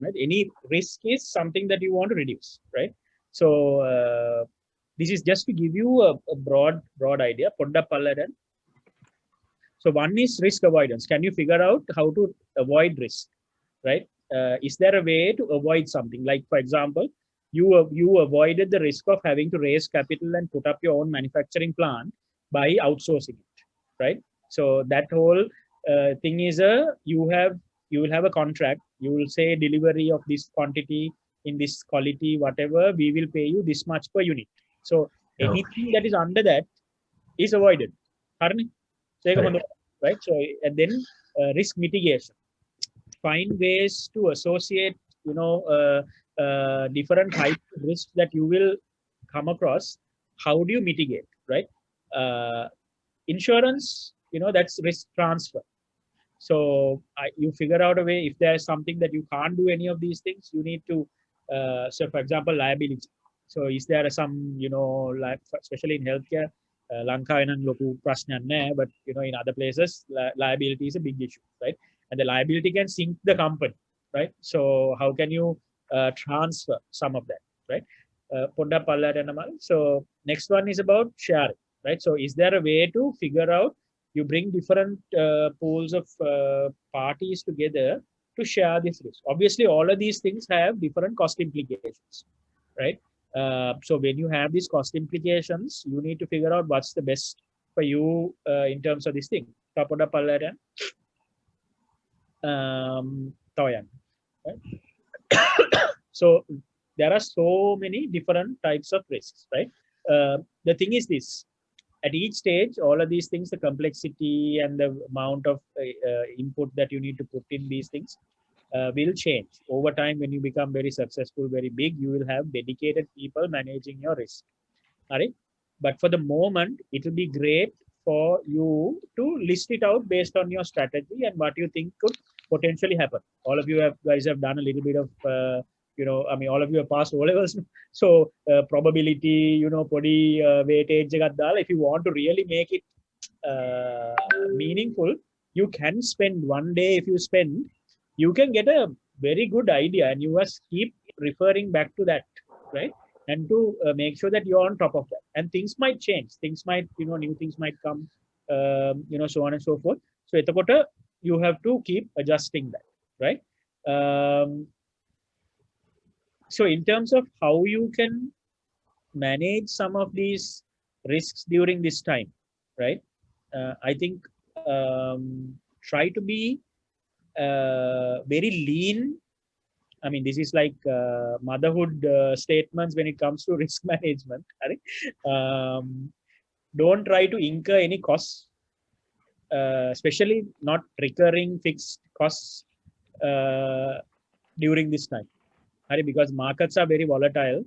right? Any risk is something that you want to reduce, right? So this is just to give you a broad idea. So one is risk avoidance. Can you figure out how to avoid risk, right? Is there a way to avoid something? Like, for example, you avoided the risk of having to raise capital and put up your own manufacturing plant by outsourcing it, right? So that whole thing is you will have a contract. You will say delivery of this quantity in this quality, whatever. We will pay you this much per unit. So anything that is under that is avoided. Harni? So, Correct. right? So, and then risk mitigation. Find ways to associate, different types of risks that you will come across. How do you mitigate, right? Uh, Insurance, that's risk transfer. So you figure out a way. If there's something that you can't do any of these things, you need to. So, for example, liability. So, is there some, like especially in healthcare, Lanka and loku prasnya naha, but in other places, liability is a big issue, right? And the liability can sink the company, right? So, how can you transfer some of that, right? So, next one is about sharing, right? So, is there a way to figure out you bring different pools of parties together to share this risk? Obviously, all of these things have different cost implications, right? So when you have these cost implications, you need to figure out what's the best for you in terms of this thing. Toyan, right? So there are so many different types of risks, right? The thing is this: at each stage, all of these things, the complexity and the amount of input that you need to put in these things will change over time. When you become very successful, very big, you will have dedicated people managing your risk. All right. But for the moment, it will be great for you to list it out based on your strategy and what you think could potentially happen. All of you guys have done a little bit of, I mean, all of you have passed O levels. So probability, body weightage, if you want to really make it meaningful, you can spend one day. If you spend, you can get a very good idea, and you must keep referring back to that, right? And to make sure that you're on top of that. And things might change. Things might, new things might come, so on and so forth. So etakota, you have to keep adjusting that, right? So in terms of how you can manage some of these risks during this time, right? I think try to be very lean. I mean, this is like motherhood statements when it comes to risk management. Right? Don't try to incur any costs, especially not recurring fixed costs during this time. Right? Because markets are very volatile.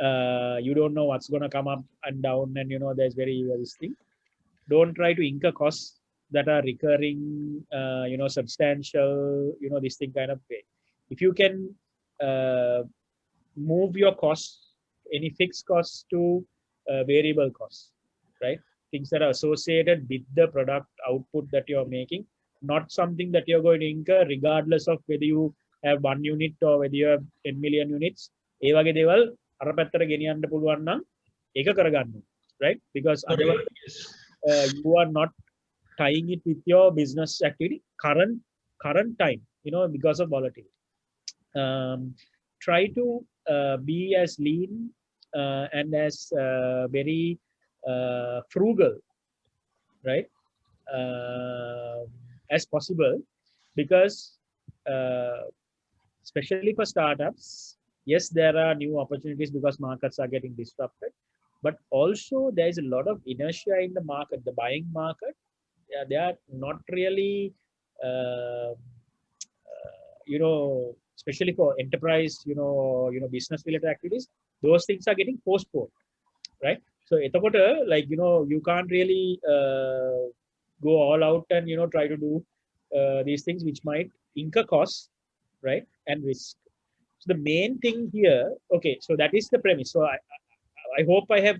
You don't know what's going to come up and down, and there's this thing. Don't try to incur costs that are recurring, substantial, this thing kind of way. If you can move your costs, any fixed costs to variable costs, right? Things that are associated with the product output that you're making, not something that you're going to incur regardless of whether you have 1 unit or whether you have 10 million units. ඒ වගේ දේවල් අර පැත්තට ගෙනියන්න පුළුවන් නම් ඒක කරගන්න, right? Because otherwise you are not tying it with your business activity current time, because of volatility. Try to be as lean and as very frugal, right, as possible, because especially for startups, yes, there are new opportunities because markets are getting disrupted, but also there is a lot of inertia in the market, the buying market. Yeah, they are not really especially for enterprise, business related activities, those things are getting postponed, right? So like, you can't really go all out and try to do these things which might incur costs, right, and risk. So the main thing here, okay, so that is the premise. So I hope I have